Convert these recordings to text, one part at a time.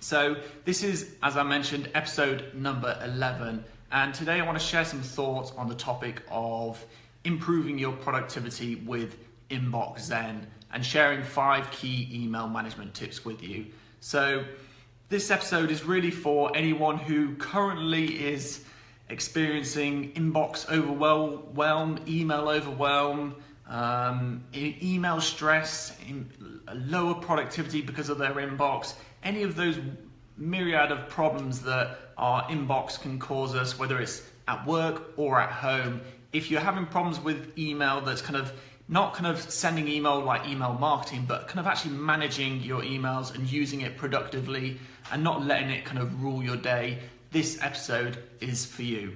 So this is, as I mentioned, episode number 11. And today I want to share some thoughts on the topic of improving your productivity with Inbox Zen and sharing 5 key email management tips with you. So this episode is really for anyone who currently is experiencing inbox overwhelm, email overwhelm, email stress, lower productivity because of their inbox, any of those myriad of problems that our inbox can cause us, whether it's at work or at home. If you're having problems with email that's not sending email like email marketing, but kind of actually managing your emails and using it productively and not letting it kind of rule your day, this episode is for you.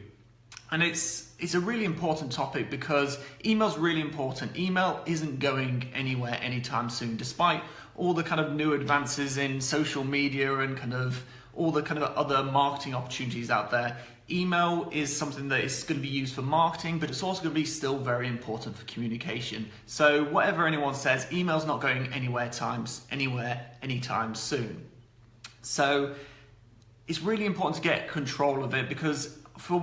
And it's a really important topic because email's really important. Email isn't going anywhere anytime soon, despite all the kind of new advances in social media and kind of all the kind of other marketing opportunities out there. Email is something that is going to be used for marketing, but it's also going to be still very important for communication. So whatever anyone says, email's not going anywhere anytime soon. So it's really important to get control of it because for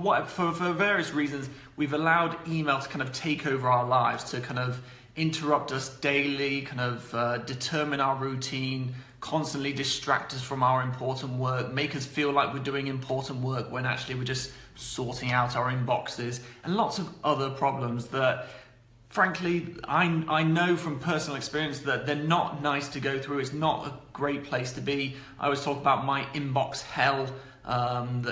various reasons, we've allowed email to kind of take over our lives, to kind of interrupt us daily, kind of determine our routine, constantly distract us from our important work, make us feel like we're doing important work when actually we're just sorting out our inboxes, and lots of other problems that, frankly, I know from personal experience that they're not nice to go through. It's not a great place to be. I always talk about my inbox hell, and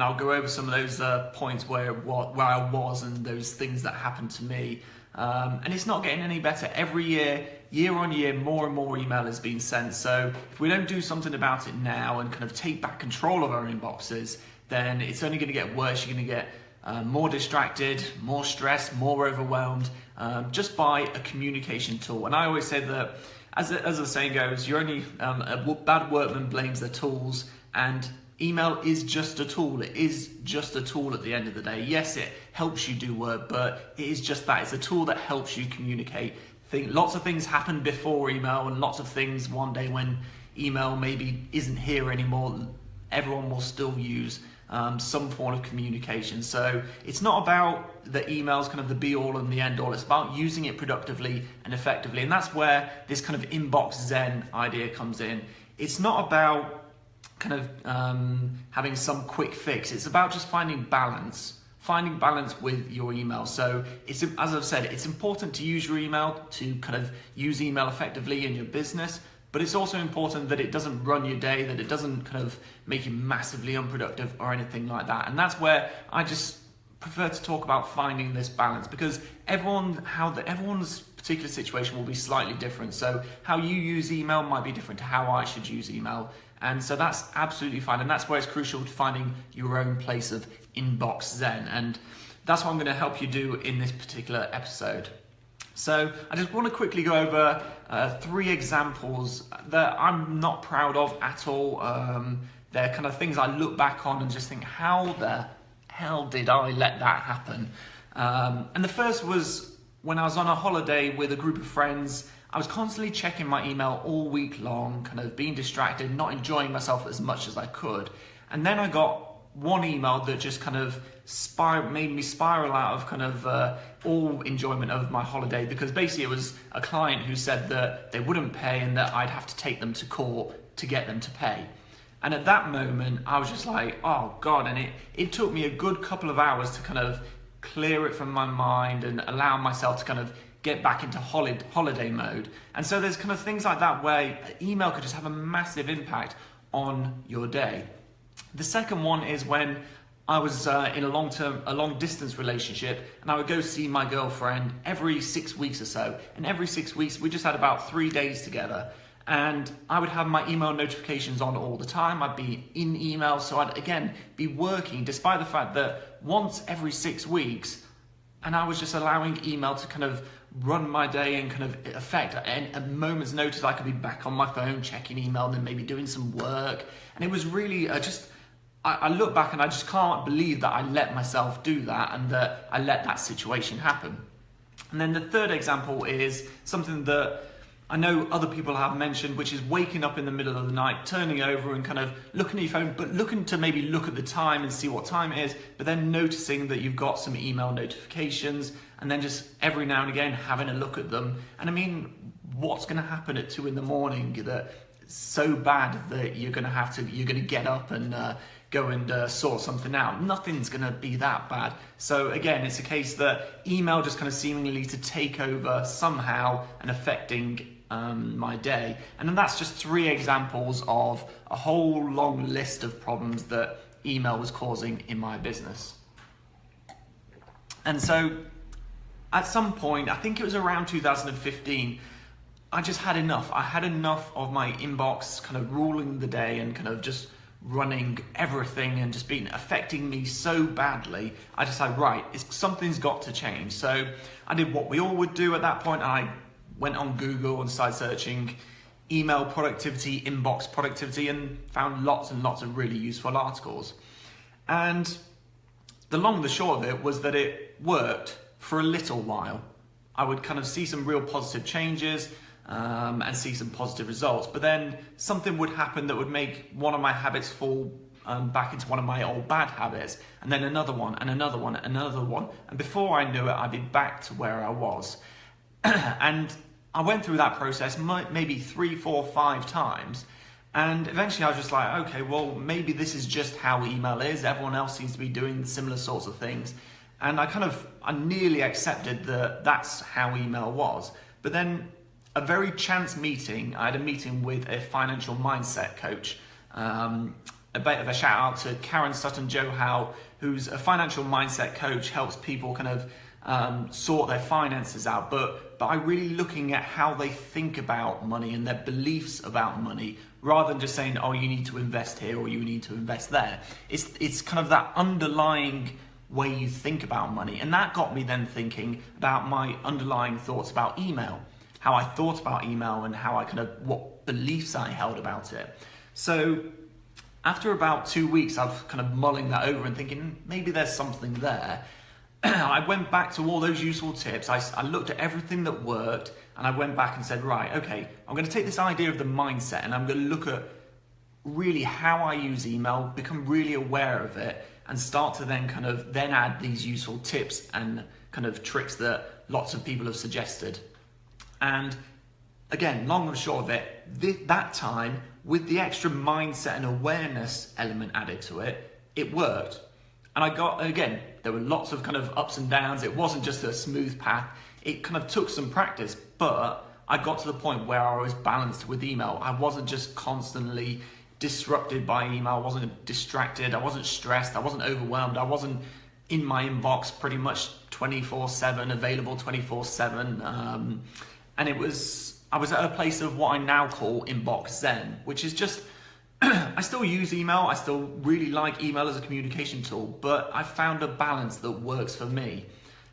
I'll go over some of those points where I was and those things that happened to me. And it's not getting any better. Every year on year, more and more email is being sent. So if we don't do something about it now and kind of take back control of our inboxes, then it's only going to get worse. You're going to get more distracted, more stressed, more overwhelmed, just by a communication tool. And I always say that, as the saying goes, you're only a bad workman blames their tools, and email is just a tool. It is just a tool at the end of the day. Yes, it helps you do work, but it is just that. It's a tool that helps you communicate. Lots of things happen before email, and lots of things one day when email maybe isn't here anymore, everyone will still use some form of communication. So it's not about the emails kind of the be all and the end all. It's about using it productively and effectively. And that's where this kind of inbox Zen idea comes in. It's not about kind of having some quick fix. It's about just finding balance with your email. So it's, as I've said, it's important to use your email, to kind of use email effectively in your business, but it's also important that it doesn't run your day, that it doesn't kind of make you massively unproductive or anything like that. And that's where I just prefer to talk about finding this balance, because everyone's particular situation will be slightly different. So how you use email might be different to how I should use email. And so that's absolutely fine. And that's where it's crucial to finding your own place of inbox Zen. And that's what I'm going to help you do in this particular episode. So I just want to quickly go over 3 examples that I'm not proud of at all. They're kind of things I look back on and just think, how the hell did I let that happen? And the first was when I was on a holiday with a group of friends. I was constantly checking my email all week long, kind of being distracted, not enjoying myself as much as I could. And then I got one email that just kind of made me spiral out of kind of all enjoyment of my holiday, because basically it was a client who said that they wouldn't pay and that I'd have to take them to court to get them to pay. And at that moment, I was just like, oh God, and it took me a good couple of hours to kind of clear it from my mind and allow myself to kind of get back into holiday mode. And so there's kind of things like that where email could just have a massive impact on your day. The second one is when I was in a long distance relationship, and I would go see my girlfriend every 6 weeks or so. And every 6 weeks, we just had about 3 days together. And I would have my email notifications on all the time. I'd be in email, so I'd again be working, despite the fact that once every 6 weeks, and I was just allowing email to kind of run my day and kind of affect, and at a moment's notice I could be back on my phone checking email and then maybe doing some work. And it was really I look back and I just can't believe that I let myself do that and that I let that situation happen. And then the third example is something that I know other people have mentioned, which is waking up in the middle of the night, turning over and kind of looking at your phone, but looking to maybe look at the time and see what time it is, but then noticing that you've got some email notifications and then just every now and again having a look at them. And I mean, what's going to happen at 2 a.m. that it's so bad that you're going to get up and go and sort something out? Nothing's going to be that bad. So again, it's a case that email just kind of seemingly to take over somehow and affecting my day. And then that's just 3 examples of a whole long list of problems that email was causing in my business. And so at some point, I think it was around 2015, I just had enough. I had enough of my inbox kind of ruling the day and kind of just running everything and just being affecting me so badly. I decided, right, something's got to change. So I did what we all would do at that point. I went on Google and started searching email productivity, inbox productivity, and found lots and lots of really useful articles. And the long and the short of it was that it worked for a little while. I would kind of see some real positive changes and see some positive results, but then something would happen that would make one of my habits fall back into one of my old bad habits, and then another one, and another one, and another one, and before I knew it, I'd be back to where I was. And I went through that process maybe 3, 4, 5 times, and eventually I was just like, okay, well, maybe this is just how email is. Everyone else seems to be doing similar sorts of things, and I nearly accepted that that's how email was. But then a very chance meeting, I had a meeting with a financial mindset coach. A bit of a shout out to Karen Sutton-Johow, who's a financial mindset coach, helps people kind of sort their finances out, but by really looking at how they think about money and their beliefs about money, rather than just saying, oh, you need to invest here or you need to invest there. It's kind of that underlying way you think about money. And that got me then thinking about my underlying thoughts about email, how I thought about email and how what beliefs I held about it. So after about 2 weeks of kind of mulling that over and thinking, maybe there's something there, I went back to all those useful tips. I looked at everything that worked and I went back and said, right, okay, I'm going to take this idea of the mindset and I'm going to look at really how I use email, become really aware of it, and start to then add these useful tips and kind of tricks that lots of people have suggested. And again, long and short of it, that time, with the extra mindset and awareness element added to it, it worked. And again, there were lots of kind of ups and downs. It wasn't just a smooth path. It kind of took some practice, but I got to the point where I was balanced with email. I wasn't just constantly disrupted by email. I wasn't distracted. I wasn't stressed. I wasn't overwhelmed. I wasn't in my inbox pretty much 24/7, available 24/7. And I was at a place of what I now call inbox zen, which is just, I still use email. I still really like email as a communication tool, but I found a balance that works for me.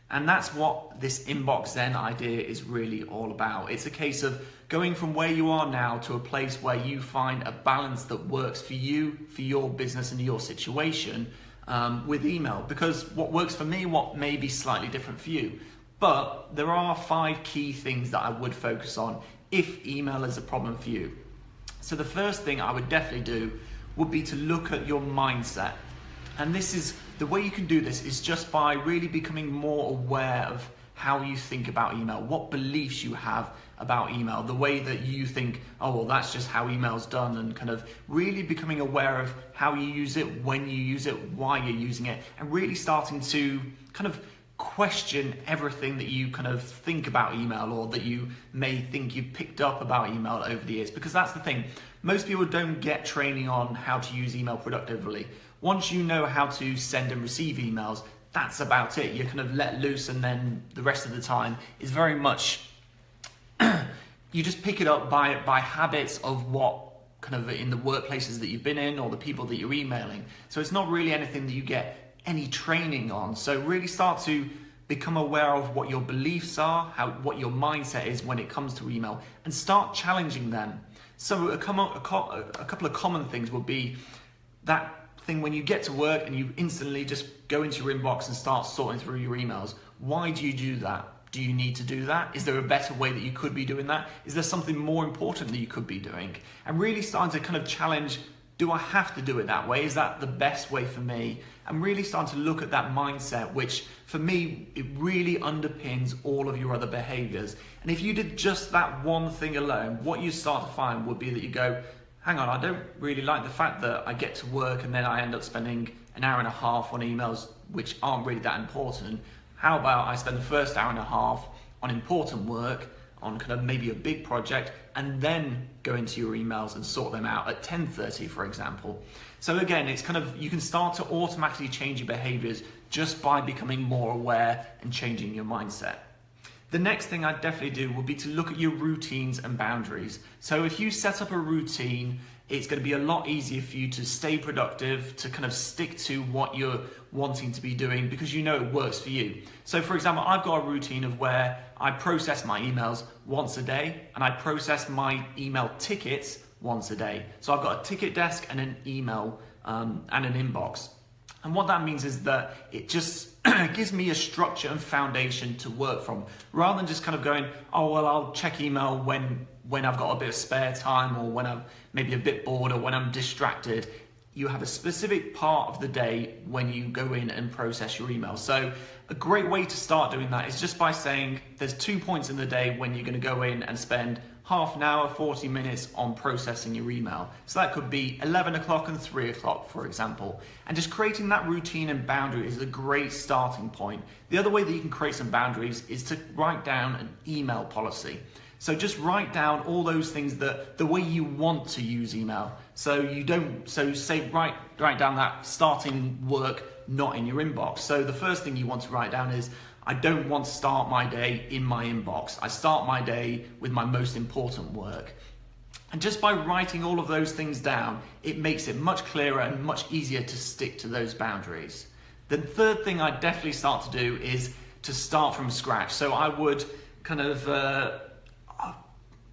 And that's what this inbox zen idea is really all about. It's a case of going from where you are now to a place where you find a balance that works for you, for your business and your situation with email. Because what works for me, what may be slightly different for you. But there are 5 key things that I would focus on if email is a problem for you. So the first thing I would definitely do would be to look at your mindset. And the way you can do this is just by really becoming more aware of how you think about email, what beliefs you have about email, the way that you think, oh, well, that's just how email's done, and kind of really becoming aware of how you use it, when you use it, why you're using it, and really starting to kind of question everything that you kind of think about email, or that you may think you've picked up about email over the years. Because that's the thing, most people don't get training on how to use email productively. Once you know how to send and receive emails, that's about it. You're kind of let loose, and then the rest of the time is very much you just pick it up by habits of what kind of in the workplaces that you've been in or the people that you're emailing. So it's not really anything that you get any training on. So really start to become aware of what your beliefs are, what your mindset is when it comes to email, and start challenging them. So a couple of common things would be that thing when you get to work and you instantly just go into your inbox and start sorting through your emails. Why do you do that? Do you need to do that? Is there a better way that you could be doing that? Is there something more important that you could be doing? And really starting to kind of challenge, do I have to do it that way? Is that the best way for me? And really starting to look at that mindset, which for me, it really underpins all of your other behaviors. And if you did just that one thing alone, what you start to find would be that you go, hang on, I don't really like the fact that I get to work and then I end up spending an hour and a half on emails which aren't really that important. How about I spend the first hour and a half on important work, on kind of maybe a big project, and then go into your emails and sort them out at 10:30, for example. So again, it's kind of, you can start to automatically change your behaviors just by becoming more aware and changing your mindset. The next thing I'd definitely do would be to look at your routines and boundaries. So if you set up a routine, it's going to be a lot easier for you to stay productive, to kind of stick to what you're wanting to be doing because you know it works for you. So for example, I've got a routine of where I process my emails once a day and I process my email tickets once a day. So I've got a ticket desk and an email and an inbox. And what that means is that it just gives me a structure and foundation to work from, rather than just kind of going, oh, well, I'll check email when I've got a bit of spare time or when I'm maybe a bit bored or when I'm distracted. You have a specific part of the day when you go in and process your email. So a great way to start doing that is just by saying there's 2 points in the day when you're going to go in and spend half an hour, 40 minutes on processing your email. So that could be 11 o'clock and 3 o'clock, for example. And just creating that routine and boundary is a great starting point. The other way that you can create some boundaries is to write down an email policy. So just write down all those things that the way you want to use email. So write down that starting work not in your inbox. So the first thing you want to write down is, I don't want to start my day in my inbox. I start my day with my most important work. And just by writing all of those things down, it makes it much clearer and much easier to stick to those boundaries. The third thing I'd definitely start to do is to start from scratch. So I would kind of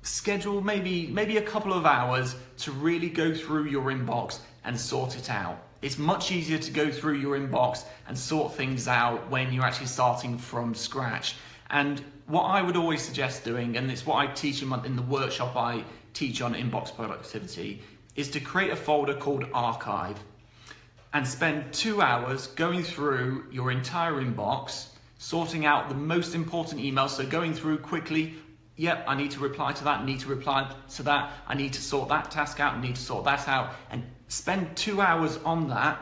schedule maybe a couple of hours to really go through your inbox and sort it out. It's much easier to go through your inbox and sort things out when you're actually starting from scratch. And what I would always suggest doing, and it's what I teach in the workshop I teach on inbox productivity, is to create a folder called Archive and spend 2 hours going through your entire inbox, sorting out the most important emails. So going through quickly, yep, I need to reply to that, need to reply to that, I need to sort that task out, I need to sort that out, and spend 2 hours on that,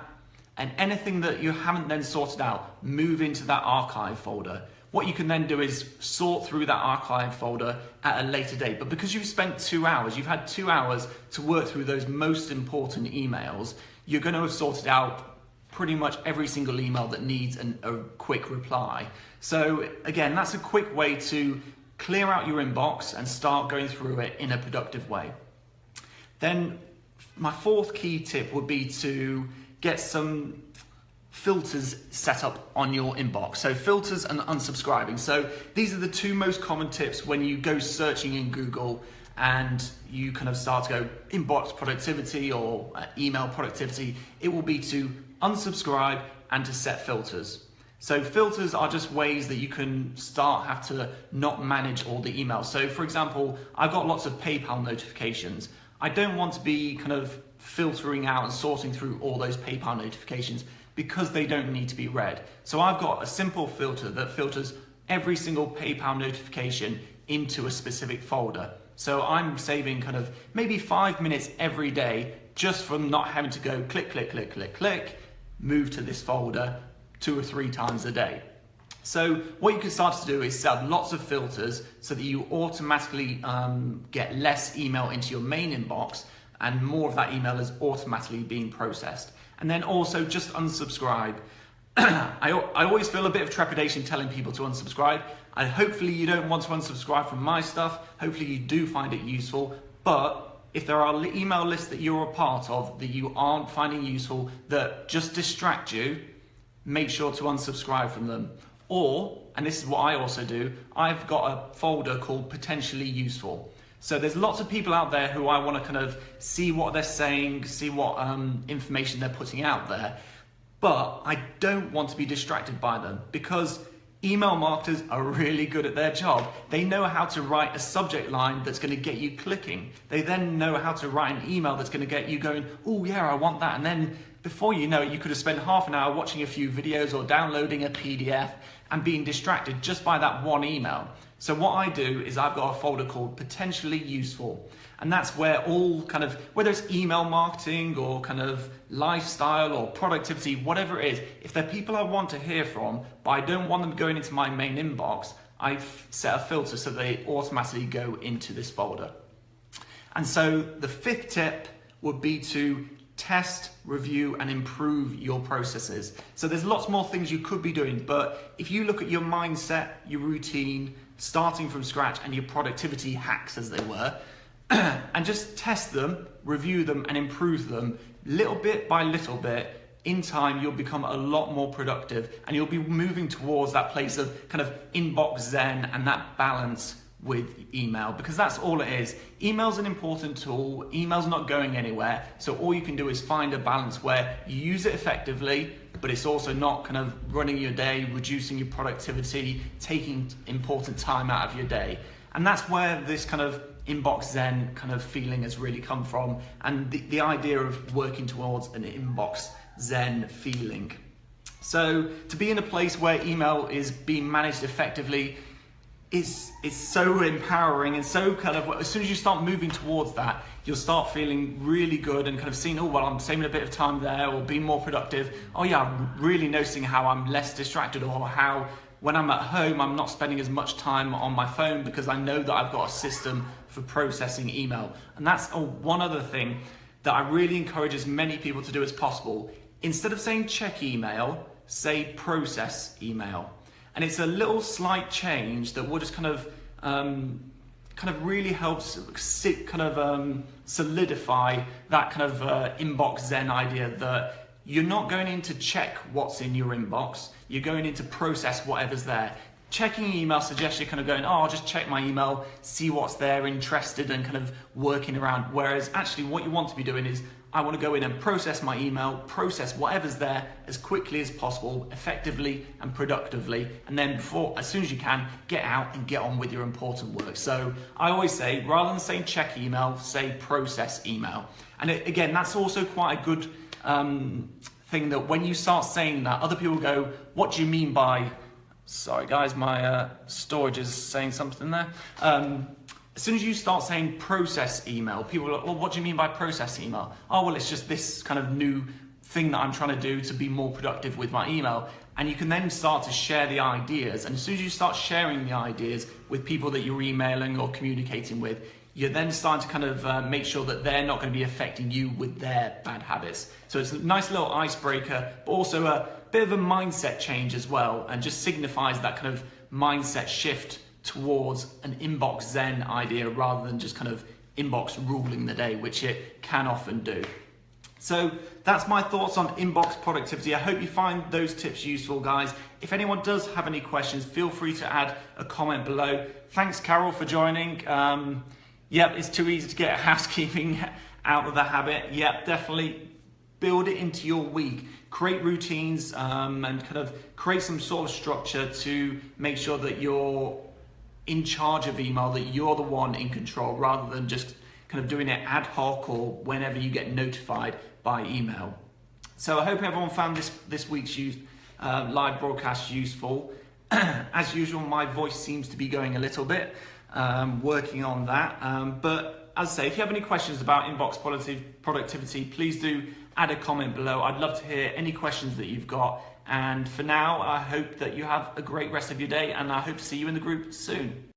and anything that you haven't then sorted out, move into that archive folder. What you can then do is sort through that archive folder at a later date. But because you've spent 2 hours, you've had 2 hours to work through those most important emails, you're going to have sorted out pretty much every single email that needs a quick reply. So again, that's a quick way to clear out your inbox and start going through it in a productive way. Then my fourth key tip would be to get some filters set up on your inbox. So filters and unsubscribing. So these are the two most common tips when you go searching in Google and you kind of start to go inbox productivity or email productivity. It will be to unsubscribe and to set filters. So filters are just ways that you can have to not manage all the emails. So for example, I've got lots of PayPal notifications. I don't want to be kind of filtering out and sorting through all those PayPal notifications because they don't need to be read. So I've got a simple filter that filters every single PayPal notification into a specific folder. So I'm saving kind of maybe 5 minutes every day just from not having to go click, click, click, click, click, move to this folder 2 or 3 times a day. So what you can start to do is set up lots of filters so that you automatically get less email into your main inbox and more of that email is automatically being processed. And then also just unsubscribe. I always feel a bit of trepidation telling people to unsubscribe. And hopefully you don't want to unsubscribe from my stuff. Hopefully you do find it useful. But if there are email lists that you're a part of that you aren't finding useful, that just distract you, make sure to unsubscribe from them. Or, and this is what I also do, I've got a folder called potentially useful. So there's lots of people out there who I want to kind of see what they're saying, see what information they're putting out there. But I don't want to be distracted by them because Email marketers are really good at their job. They know how to write a subject line that's going to get you clicking. They then know how to write an email that's going to get you going, oh yeah, I want that. And then before you know it, you could have spent half an hour watching a few videos or downloading a PDF and being distracted just by that one email. So what I do is I've got a folder called potentially useful. And that's where all kind of, whether it's email marketing or kind of lifestyle or productivity, whatever it is, if they're people I want to hear from, but I don't want them going into my main inbox, I set a filter so they automatically go into this folder. And so the fifth tip would be to test, review, and improve your processes. So there's lots more things you could be doing, but if you look at your mindset, your routine, starting from scratch, and your productivity hacks, as they were, and just test them, review them, and improve them little bit by little bit, in time you'll become a lot more productive and you'll be moving towards that place of kind of inbox zen and that balance with email, because that's all it is. Email's an important tool. Email's not going anywhere. So all you can do is find a balance where you use it effectively, but it's also not kind of running your day, reducing your productivity, taking important time out of your day. And that's where this kind of inbox zen kind of feeling has really come from, and the idea of working towards an inbox zen feeling. So to be in a place where email is being managed effectively is so empowering, and so kind of, as soon as you start moving towards that, you'll start feeling really good and kind of seeing, oh well, I'm saving a bit of time there, or being more productive. Oh yeah, I'm really noticing how I'm less distracted, or how when I'm at home, I'm not spending as much time on my phone because I know that I've got a system for processing email. And that's one other thing that I really encourage as many people to do as possible. Instead of saying check email, say process email. And it's a little slight change that will just kind of really helps solidify that kind of inbox zen idea that you're not going in to check what's in your inbox, you're going in to process whatever's there. Checking email suggests you're kind of going, oh, I'll just check my email, see what's there, interested, and kind of working around. Whereas actually what you want to be doing is, I want to go in and process my email, process whatever's there as quickly as possible, effectively and productively, and then as soon as you can, get out and get on with your important work. So I always say, rather than saying check email, say process email. And again, that's also quite a good thing, that when you start saying that, other people go, what do you mean by, sorry guys, my storage is saying something there. As soon as you start saying process email, people are like, well, what do you mean by process email? Oh, well, it's just this kind of new thing that I'm trying to do to be more productive with my email. And you can then start to share the ideas. And as soon as you start sharing the ideas with people that you're emailing or communicating with, you're then starting to kind of make sure that they're not going to be affecting you with their bad habits. So it's a nice little icebreaker, but also a bit of a mindset change as well, and just signifies that kind of mindset shift towards an inbox zen idea rather than just kind of inbox ruling the day, which it can often do. So that's my thoughts on inbox productivity. I hope you find those tips useful, guys. If anyone does have any questions, feel free to add a comment below. Thanks, Carol, for joining. Yep, it's too easy to get housekeeping out of the habit. Yep, definitely build it into your week. Create routines and kind of create some sort of structure to make sure that you're in charge of email, that you're the one in control, rather than just kind of doing it ad hoc or whenever you get notified by email. So I hope everyone found this week's live broadcast useful. As usual, my voice seems to be going a little bit, working on that. But as I say, if you have any questions about inbox productivity, please do add a comment below. I'd love to hear any questions that you've got. And for now, I hope that you have a great rest of your day, and I hope to see you in the group soon.